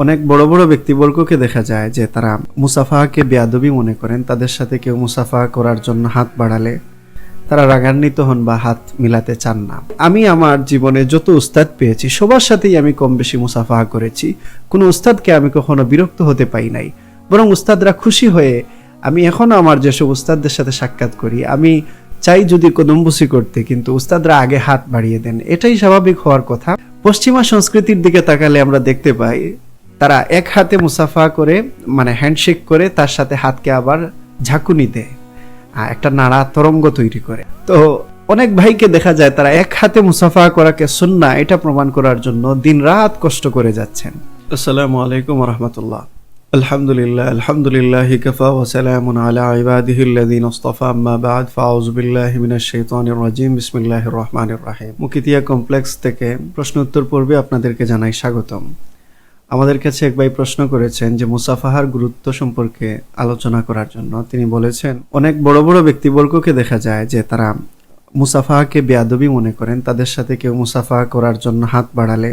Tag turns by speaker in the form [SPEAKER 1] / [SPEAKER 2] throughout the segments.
[SPEAKER 1] অনেক বড় বড় ব্যক্তিবর্গকে দেখা যায় যে তারা মুসাফাহাকে বেয়াদবি মনে করেন। তাদের সাথে কেউ মুসাফাহা করার জন্য হাত বাড়ালে তারা রাগান্বিত হন বা হাত মিলাতে চান না। আমি আমার জীবনে যত উস্তাদ পেয়েছি সবার সাথেই আমি কম বেশি মুসাফাহা করেছি। কোনো উস্তাদকে আমি কখনো বিরক্ত হতে পাই নাই, বরং উস্তাদরা খুশি হয়ে, আমি এখনো আমার যেসব উস্তাদদের সাথে সাক্ষাৎ করি আমি চাই যদি কদমবুসি করতে, কিন্তু উস্তাদরা আগে হাত বাড়িয়ে দেন। এটাই স্বাভাবিক হওয়ার কথা। পশ্চিমা সংস্কৃতির দিকে তাকালে আমরা দেখতে পাই তারা এক হাতে মুসাফা করে, মানে হ্যান্ডশেক করে, তার সাথে হাতকে আবার ঝাঁকুনি দেয়, একটা নাড়া তরঙ্গ তৈরি করে। তো অনেক ভাইকে দেখা যায় তারা এক হাতে মুসাফা করাকে সুন্নাহ এটা প্রমাণ করার জন্য দিন রাত কষ্ট করে যাচ্ছেন। আসসালামু আলাইকুম ওয়া রাহমাতুল্লাহ। আলহামদুলিল্লাহ আলহামদুলিল্লাহি কাফা ওয়া সালামুন আলা ইবাদিহিল্লাযিনা ইসতাফা, আম্মা বা'দ, ফাউযু বিল্লাহি মিনাশ শাইতানির রাজীম, বিসমিল্লাহির রহমানির রহিম। মুকিতিয়া কমপ্লেক্স থেকে প্রশ্ন উত্তর পর্বে আপনাদেরকে জানাই স্বাগতম। আমাদের কাছে এক ভাই প্রশ্ন করেছেন যে মুসাফাহার গুরুত্ব সম্পর্কে আলোচনা করার জন্য। তিনি বলেছেন অনেক বড় বড় ব্যক্তিবর্গকে দেখা যায় যে তারা মুসাফাহাকে বেয়াদবি মনে করেন। তাদের সাথে কেউ মুসাফাহা করার জন্য হাত বাড়ালে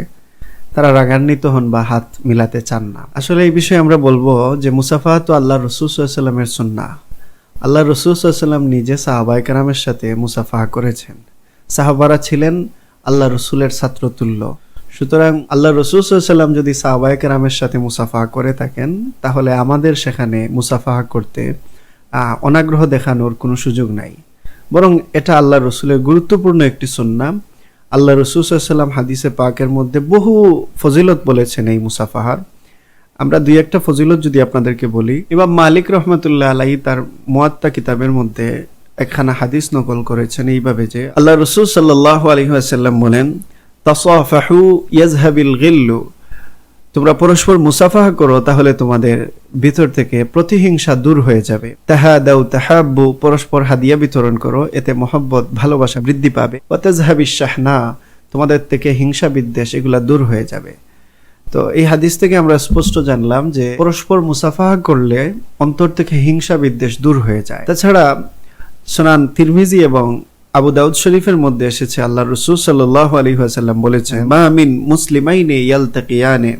[SPEAKER 1] তারা রাগান্বিত হন বা হাত মিলাতে চান না। আসলে এই বিষয়ে আমরা বলবো যে মুসাফাহা তো আল্লাহ রাসূল সাল্লাল্লাহু আলাইহি ওয়াসাল্লামের সুন্নাহ। আল্লাহ রাসূল সাল্লাল্লাহু আলাইহি ওয়াসাল্লাম নিজে সাহাবায়ে কেরামের সাথে মুসাফাহা করেছেন। সাহাবারা ছিলেন আল্লাহ রাসূলের ছাত্রতুল্য। সুতরাং আল্লাহ রাসূল সাল্লাল্লাহু আলাইহি ওয়াসাল্লাম যদি সাহাবায়ে কেরামের সাথে মুসাফাহা করে থাকেন, তাহলে আমাদের সেখানে মুসাফাহা করতে অনাগ্রহ দেখানোর কোনো সুযোগ নাই, বরং এটা আল্লাহ রাসূলের গুরুত্বপূর্ণ একটি সুন্নাহ। আল্লাহ রাসূল সাল্লাল্লাহু আলাইহি ওয়াসাল্লাম হাদিসে পাকের মধ্যে বহু ফজিলত বলেছেন এই মুসাফাহার। আমরা দুই একটা ফজিলত যদি আপনাদেরকে বলি, ইমাম মালিক রাহমাতুল্লাহ আলাইহি তার মুয়াত্তা কিতাবের মধ্যে একখানা হাদিস নকল করেছেন এইভাবে যে আল্লাহ রাসূল সাল্লাল্লাহু আলাইহি ওয়াসাল্লাম বলেন, তাসাফাহু ইয়াযহাবিল গিল্লু, তোমরা পরস্পর মুসাফাহা করো তাহলে তোমাদের ভিতর থেকে প্রতিহিংসা দূর হয়ে যাবে। তাহাদাউ তাহাব্বু, পরস্পর হাদিয়া বিতরণ করো, এতে মহব্বত ভালোবাসা বৃদ্ধি পাবে। ওয়া তাযহাবিশ শাহনা, তোমাদের থেকে হিংসা বিদ্বেষ এগুলা দূর হয়ে যাবে। তো এই হাদিস থেকে আমরা স্পষ্ট জানলাম যে পরস্পর মুসাফাহা করলে অন্তর থেকে হিংসা বিদ্বেষ দূর হয়ে যায়। তাছাড়া সুনান তিরমিজি এবং আবু দাউদ শরীফের মধ্যে এসেছে আল্লাহ রাসূল সাল্লাল্লাহু আলাইহি ওয়াসাল্লাম বলেছেন, মা মিন মুসলিমাইনি ইয়ালতাকিয়ানি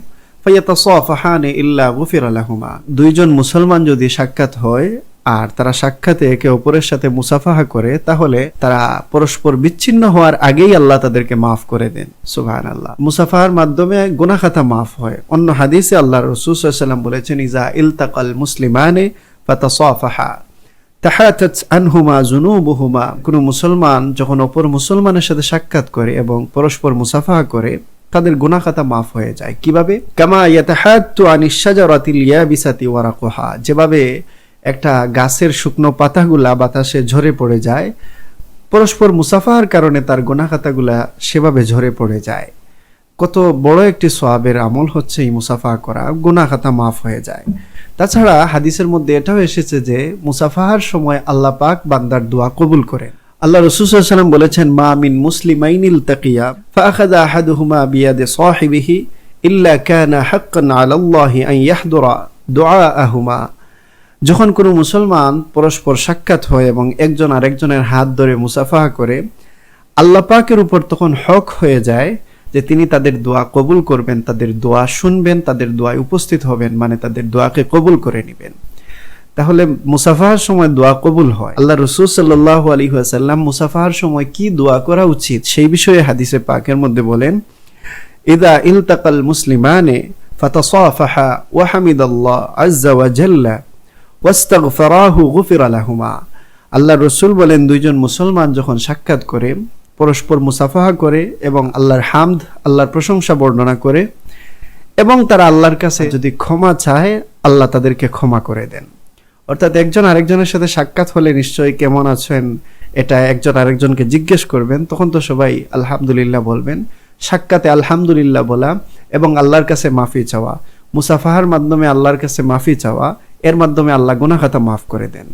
[SPEAKER 1] ফায়াতাসাফাহানি ইল্লা গুফিরা লাহুমা। দুইজন মুসলমান যদি সাক্ষাৎ হয় আর তারা সাক্ষাতে একে অপরের সাথে মুসাফাহা করে, তাহলে তারা পরস্পর বিচ্ছিন্ন হওয়ার আগেই আল্লাহ তাদেরকে মাফ করে দেন। সুবহানাল্লাহ। মুসাফাহার মাধ্যমে গুনাহ খাতা মাফ হয়। অন্য হাদিসে আল্লাহ রাসূল সাল্লাল্লাহু আলাইহি ওয়াসাল্লাম বলেছেন, ইজা ইলতাকাল মুসলিমানি ফাতাসাফাহা তাহাতাত আনহুমা যুনুবুহুমা। কোন মুসলমান যখন অপর মুসলমানের সাথে সাক্ষাৎ করে এবং পরস্পর মুসাফাহা করে, তাদের গুনাহ খাতা মাফ হয়ে যায়। কিভাবে? কামা ইয়াতাহাত্তু আনিশ শাজারাতিল ইয়াবিসাতি ওয়ারাকুহা, যেভাবে একটা গাছের শুকনো পাতাগুলা বাতাসে ঝরে পড়ে যায়, পরস্পর মুসাফাহার কারণে তার গুনাহ খাতাগুলা সেভাবে ঝরে পড়ে যায়। কত বড় একটি সওয়াবের আমল হচ্ছে এই মুসাফাহা করা, গুনাহ খাতা মাফ হয়ে যায়। তাছাড়া হাদিসের মধ্যে এটাও এসেছে যে মুসাফাহার সময় আল্লাহ পাক বান্দার দোয়া কবুল করেন। আল্লাহ রাসূল সাল্লাল্লাহু আলাইহি ওয়াসাল্লাম বলেছেন, মা মিন মুসলিমাইনিল তাকিয়া ফাআখাযা আহাদুহুমা বিয়াদি সাহিবিহি ইল্লা কানা হাক্কান আলাল্লাহি আন ইয়াহদুরা দুআআহুমা। যখন কোনো মুসলমান পরস্পর সাক্ষাৎ হয় এবং একজন আরেকজনের হাত ধরে মুসাফাহা করে, আল্লাহ পাকের উপর তখন হক হয়ে যায় যে তিনি তাদের দোয়া কবুল করবেন, তাদের দোয়া শুনবেন, তাদের দোয়ায় উপস্থিত হবেন, মানে তাদের দোয়াকে কবুল করে নেবেন। তাহলে মুসাফাহার সময় দোয়া কবুল হয়। আল্লাহ রাসূল সাল্লাল্লাহু আলাইহি ওয়াসাল্লাম মুসাফাহার সময় কি দোয়া করা উচিত সেই বিষয়ে হাদিসে পাকের মধ্যে বলেন, ইযা ইলতাকাল মুসলিমানি ফাতাসাফাহা ওয়া হামিদাল্লাহ আযজা ওয়া জাল্লা ওয়াস্তাগফারাহু গুফিরা লাহুমা। আল্লাহ রাসূল বলেন, দুইজন মুসলমান যখন সাক্ষাৎ করে, পরস্পর মুসাফাহা করে এবং আল্লাহর হামদ, আল্লাহর প্রশংসা বর্ণনা করে এবং তারা আল্লাহর কাছে যদি ক্ষমা চায়, আল্লাহ তাদেরকে ক্ষমা করে দেন। অর্থাৎ একজন আরেকজনের সাথে সাক্ষাৎ হলে নিশ্চয়ই কেমন আছেন এটা একজন আরেকজনকে জিজ্ঞেস করবেন, তখন তো সবাই আলহামদুলিল্লাহ বলবেন। সাক্ষাতে আলহামদুলিল্লাহ বলা এবং আল্লাহর কাছে মাফি চাওয়া, মুসাফাহার মাধ্যমে আল্লাহর কাছে মাফি চাওয়া, এর মাধ্যমে আল্লাহ গুনাহ খাতা মাফ করে দেন।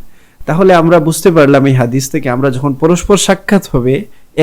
[SPEAKER 1] তাহলে আমরা বুঝতে পারলাম এই হাদিস থেকে, আমরা যখন পরস্পর সাক্ষাৎ হবে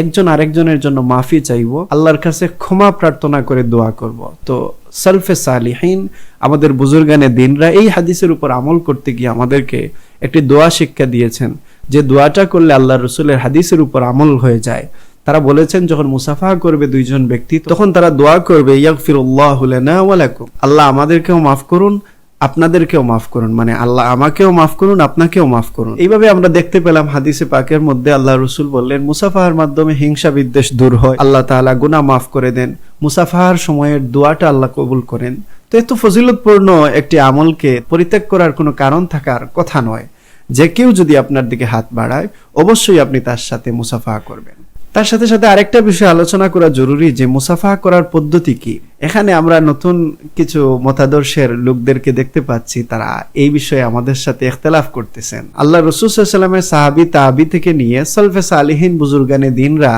[SPEAKER 1] একজন আরেকজনের জন্য মাফি চাইব, আল্লাহর কাছে ক্ষমা প্রার্থনা করে দোয়া করব। তো সালফে সালিহিন, আমাদের বুজুর্গানে দিনরা এই হাদিসের উপর আমল করতে গিয়ে আমাদেরকে একটি দোয়া শিক্ষা দিয়েছেন, যে দোয়াটা করলে আল্লাহ রাসূলের হাদিসের উপর আমল হয়ে যায়। তারা বলেছেন যখন মুসাফাহা করবে দুইজন ব্যক্তি তখন তারা দোয়া করবে ইয়াগফিরুল্লাহু লানা ওয়া লাকুম, আল্লাহ আমাদেরকেও মাফ করুন আপনাদেরকেও মাফ করুন, মানে আল্লাহ আমাকেও মাফ করুন আপনাকেও মাফ করুন। এইভাবে আমরা দেখতে পেলাম হাদিসে পাকের মধ্যে আল্লাহ রসুল বললেন মুসাফাহার মাধ্যমে হিংসা বিদ্বেষ দূর হয়, আল্লাহ তাআলা গুনাহ মাফ করে দেন, মুসাফাহার সময়ের দোয়াটা আল্লাহ কবুল করেন। তো এত ফজিলতপূর্ণ একটি আমলকে পরিত্যাগ করার কোনো কারণ থাকার কথা নয়। যে কেউ যদি আপনার দিকে হাত বাড়ায় অবশ্যই আপনি তার সাথে মুসাফাহা করবেন। তার সাথে সাথে আরেকটা বিষয় আলোচনা করা জরুরি যে মুসাফাহা করার পদ্ধতি কি। এখানে আমরা নতুন কিছু মতাদর্শের লোকদেরকে দেখতে পাচ্ছি, তারা এই বিষয়ে আমাদের সাথে ইখতিলাফ করতেছেন। আল্লাহ রাসূল সাল্লাল্লাহু আলাইহি ওয়াসাল্লামের সাহাবী তাবী থেকে নিয়ে সালফে সালিহিন বুজুর্গানে দিনরা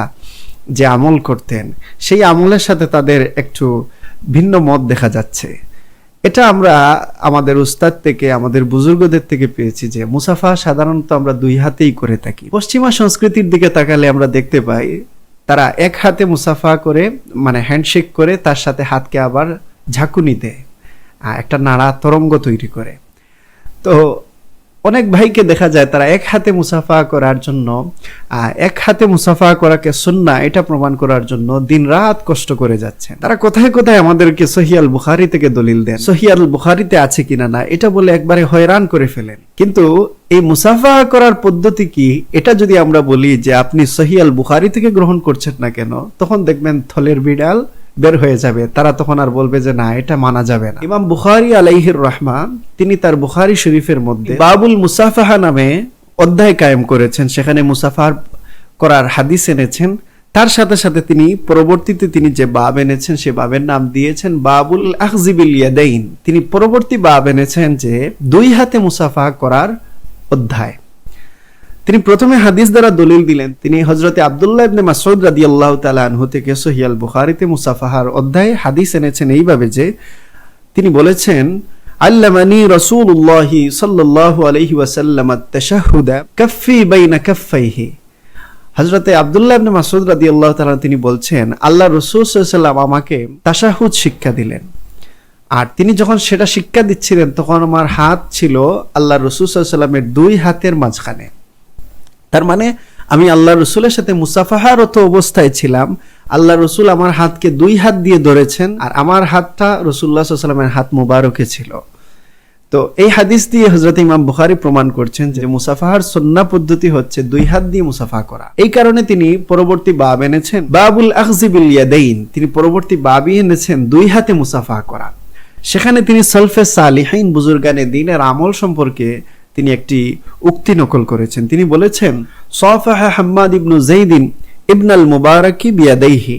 [SPEAKER 1] যে আমল করতেন সেই আমলের সাথে তাদের একটু ভিন্ন মত দেখা যাচ্ছে। এটা আমরা আমাদের উস্তাদ থেকে আমাদের বুজুর্গদের থেকে পেয়েছি যে মুসাফাহা সাধারণত আমরা দুই হাতেই করে থাকি। পশ্চিমা সংস্কৃতির দিকে তাকালে আমরা দেখতে পাই তারা এক হাতে মুসাফাহা করে, মানে হ্যান্ডশেক করে, তার সাথে হাতকে আবার ঝাঁকুনি দেয়, একটা নাড়া তরঙ্গ তৈরি করে। তো অনেক ভাইকে দেখা যায় তারা এক হাতে মুসাফাহা করার জন্য, এক হাতে মুসাফাহা করাকে সুন্নাহ এটা প্রমাণ করার জন্য দিনরাত কষ্ট করে যাচ্ছেন। তারা কোথায় কোথায় আমাদেরকে সহিহ আল বুখারী থেকে দলিল দেন, সহিহ আল বুখারীতে আছে কিনা না এটা বলে একবারে হয়রান করে ফেলেন। কিন্তু এই মুসাফাহা করার পদ্ধতি কি এটা যদি আমরা বলি যে আপনি সহিহ আল বুখারী থেকে গ্রহণ করছেন না কেন, তখন দেখবেন থলের বিড়াল বের হয়ে যাবে। তারা তখন আর বলবে যে না এটা মানা যাবে না। ইমাম বুখারী আলাইহির রাহমা তিনি তার বুখারী শরীফের মধ্যে বাবুল মুসাফাহা নামে অধ্যায় কায়েম করেছেন, সেখানে মুসাফাহা করার হাদিস এনেছেন। তার সাথে সাথে তিনি পরবর্তীতে তিনি যে বাব এনেছেন সে বাবের নাম দিয়েছেন বাবুল আখজি বিল ইয়াদাইন। তিনি পরবর্তী বাব এনেছেন যে দুই হাতে মুসাফাহা করার অধ্যায়। তিনি প্রথমে হাদিস দ্বারা দলিল দিলেন। তিনি হযরতে আব্দুল্লাহ ইবনে মাসউদ রাদিয়াল্লাহু তাআলা আনহু থেকে সহিহ আল বুখারীতে মুসাফাহার অধ্যায়ে হাদিস এনেছেন এইভাবে যে তিনি বলেছেন আল্লামানি রাসূলুল্লাহ সাল্লাল্লাহু আলাইহি ওয়াসাল্লাম আত-তাশাহুদা কাফফি বাইনা কাফফাইহি। হযরতে আব্দুল্লাহ ইবনে মাসউদ রাদিয়াল্লাহু তাআলা তিনি বলছেন আল্লাহ রাসূল সাল্লাল্লাহু আলাইহি ওয়াসাল্লাম আমাকে তাশাহুদ শিক্ষা দিলেন, আর তিনি যখন সেটা শিক্ষা দিচ্ছিলেন তখন আমার হাত ছিল আল্লাহ রাসূল সাল্লাল্লাহু আলাইহি ওয়াসাল্লামের দুই হাতের মাঝখানে। তার মানে আমি আল্লাহ রসুলের সাথে মুসাফাহারত অবস্থায় ছিলাম, আল্লাহ রসুল আমার হাতকে দুই হাত দিয়ে ধরেছেন আর আমার হাতটা রাসূলুল্লাহ সাল্লাল্লাহু আলাইহি ওয়াসাল্লামের হাত মুবারকে ছিল। তো এই হাদিস দিয়ে হযরত ইমাম বুখারী প্রমাণ করছেন যে মুসাফাহার সুন্নাহ পদ্ধতি হচ্ছে দুই হাত দিয়ে মুসাফাহা করা। এই কারণে তিনি পরবর্তী বাব এনেছেন বাবুল আখজি বিল ইয়াদাইন। তিনি পরবর্তী বাবই এনেছেন দুই হাতে মুসাফাহা করা। সেখানে তিনি সালফে সালিহিন বুজুর্গানে দ্বীনের আমল সম্পর্কে তিনি একটি উক্তি নকল করেছেন। তিনি বলেছেন সাফাহা হাম্মাদ ইবনু যায়দিন ইবনাল মুবারাকি বিয়াদাইহি।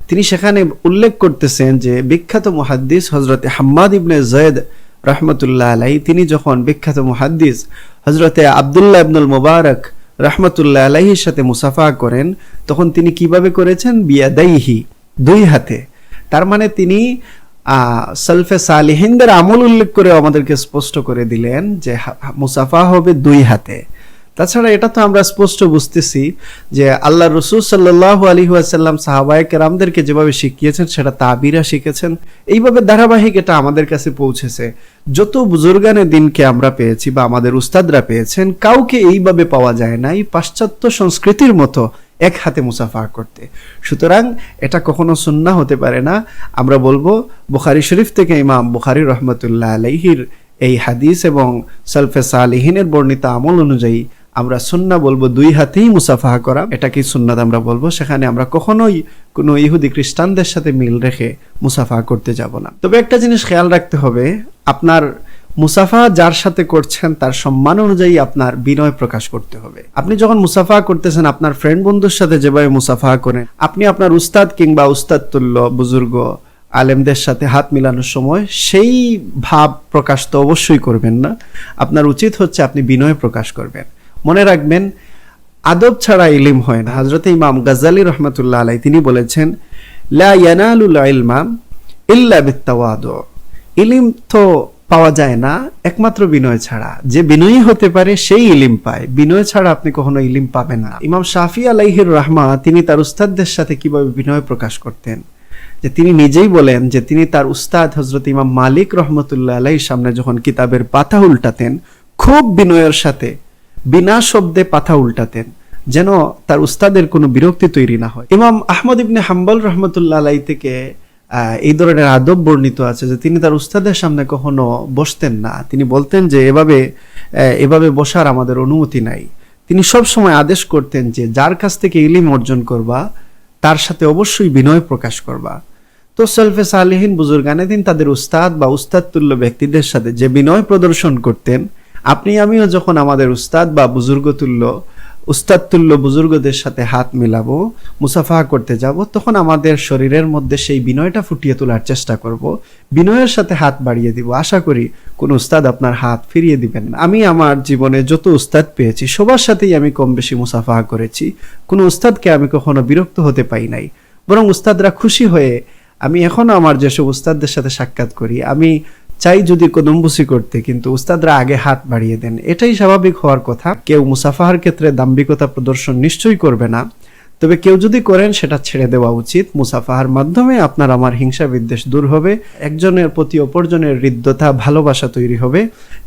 [SPEAKER 1] তিনি সেখানে উল্লেখ করতেছেন যে বিখ্যাত মুহাদ্দিস হযরতে হাম্মাদ ইবনে যায়েদ রাহমাতুল্লাহ আলাইহি তিনি যখন বিখ্যাত মুহাদ্দিস হযরতে আব্দুল্লাহ ইবনুল মুবারক রাহমাতুল্লাহ আলাইহির সাথে মুসাফাহা করেন তখন তিনি কিভাবে করেছেন বিয়াদাইহি, দুই হাতে। তার মানে তিনি সালফে সালিহিনদের আমল উল্লেখ করে আমাদেরকে স্পষ্ট করে দিলেন যে মুসাফাহা হবে দুই হাতে। তাছাড়া এটা তো আমরা স্পষ্ট বুঝতেছি যে আল্লাহ রাসূল সাল্লাল্লাহু আলাইহি ওয়াসাল্লাম সাহাবায়ে কেরামদেরকে যেভাবে শিখিয়েছেন সেটা তাবিরা শিখেছেন, এইভাবে ধারাবাহিক এটা আমাদের কাছে পৌঁছেছে। যত বুজুর্গানে দিনকে আমরা পেয়েছি বা আমাদের উস্তাদরা পেয়েছেন কাউকে এইভাবে পাওয়া যায় না এই পাশ্চাত্য সংস্কৃতির মতো এক হাতে মুসাফাহা করতে। সুতরাং এটা কখনো সুন্নাহ হতে পারে না। আমরা বলবো বুখারী শরীফ থেকে ইমাম বুখারী রাহমাতুল্লাহ আলাইহির এই হাদিস এবং সালফে সালিহিনের বর্ণিত আমল অনুযায়ী আমরা সুন্নাহ বলবো দুই হাতেই মুসাফাহা করা, এটা কি সুন্নাত আমরা বলবো। সেখানে আমরা কখনোই কোনো ইহুদি খ্রিস্টানদের সাথে মিল রেখে মুসাফাহা করতে যাব না। তবে একটা জিনিস খেয়াল রাখতে হবে, আপনার মুসাফাহা যার সাথে করছেন তার সম্মান অনুযায়ী আপনার বিনয় প্রকাশ করতে হবে। আপনি যখন মুসাফাহা করতেছেন আপনার ফ্রেন্ড বন্ধুর সাথে যেভাবে মুসাফাহা করেন, আপনি আপনার উস্তাদ কিংবা উস্তাদ তুল্য বুজুর্গ আলেমদের সাথে হাত মিলানোর সময় সেই ভাব প্রকাশ তো অবশ্যই করবেন না। আপনার উচিত হচ্ছে আপনি বিনয় প্রকাশ করবেন। মনে রাখবেন আদব ছাড়া ইলম হয় না। হযরত ইমাম গাজ্জালী রাহমাতুল্লাহ আলাইহি তিনি বলেছেন লা ইয়ানালুল ইলমা ইল্লা বিত্তাওয়াদু। ইলম তো পাওয়া যায় না একমাত্র বিনয় ছাড়া। যে বিনয়ী হতে পারে সেই ইলম পায়, বিনয় ছাড়া আপনি কখনো ইলম পাবেন না। ইমাম শাফি আলাইহির রাহমা তিনি তার উস্তাদদের সাথে কিভাবে বিনয় প্রকাশ করতেন, যে তিনি নিজেই বলেন যে তিনি তার উস্তাদ হযরত ইমাম মালিক রহমতুল্লাহ আলাইহির সামনে যখন কিতাবের পাতা উল্টাতেন খুব বিনয়ের সাথে বিনা শব্দে পাতা উল্টাতেন। যেন তার উস্তাদের কোনো বিরক্তি তৈরি না হয়। ইমাম আহমদ ইবনে হাম্বল রহমতুল্লাহ আলাইহি থেকে এই ধরনের আদব বর্ণিত আছে যে তিনি তার উস্তাদের সামনে কখনো বসতেন না। তিনি বলতেন যে এভাবে বসার আমাদের অনুমতি নাই। তিনি সব সময় আদেশ করতেন যে যার কাছ থেকে ইলম অর্জন করবা তার সাথে অবশ্যই বিনয় প্রকাশ করবা। তো সালফে সালেহিন বুজুর্গানে দিন তাদের উস্তাদ বা উস্তাদ তুল্য ব্যক্তিদের সাথে যে বিনয় প্রদর্শন করতেন, আপনি আমিও যখন আমাদের উস্তাদ বা উস্তাদ তুল্য বুজুর্গদের সাথে হাত মিলাবো, মুসাফাহা করতে যাব, তখন আমাদের শরীরের মধ্যে সেই বিনয়টা ফুটিয়ে তোলার চেষ্টা করব, বিনয়ের সাথে হাত বাড়িয়ে দিব। আশা করি কোন উস্তাদ আপনার হাত ফিরিয়ে দিবেন না। আমি আমার জীবনে যত উস্তাদ পেয়েছি সবার সাথেই আমি কম বেশি মুসাফাহা করেছি। কোনো উস্তাদকে আমি কখনো বিরক্ত হতে পাই নাই, বরং উস্তাদরা খুশি হয়ে, আমি এখনো আমার যেসব উস্তাদদের সাথে সাক্ষাৎ করি, আমি চাই যদি কদমবুসি করতে, কিন্তু উস্তাদরা আগে হাত বাড়িয়ে দেন। এটাই স্বাভাবিক হওয়ার কথা। কেউ মুসাফাহার ক্ষেত্রে দাম্ভিকতা প্রদর্শন নিশ্চয়ই করবে না, তবে কেউ যদি করেন সেটা ছেড়ে দেওয়া উচিত। মুসাফাহার মাধ্যমে আপনার আমার হিংসা বিদ্বেষ দূর হবে, একজনের প্রতি অপরজনের হৃদ্যতা ভালোবাসা তৈরি হবে,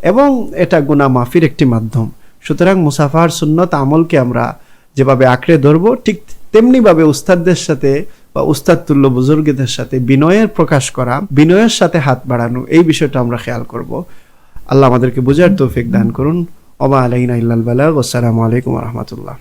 [SPEAKER 1] এবং এটা গুনাহ মাফির একটি মাধ্যম। সুতরাং মুসাফাহার সুন্নত আমলকে আমরা যেভাবে আঁকড়ে ধরবো, ঠিক তেমনি ভাবে উস্তাদদের সাথে বা উস্তাদ তুল্য বুজুর্গদের সাথে বিনয়ের প্রকাশ করা, বিনয়ের সাথে হাত বাড়ানো, এই বিষয়টা আমরা খেয়াল করব। আল্লাহ আমাদেরকে বুঝার তৌফিক দান করুন। ওমা আলাইনা ইল্লাল বালাগ। আসসালামু আলাইকুম ওয়া রাহমাতুল্লাহ।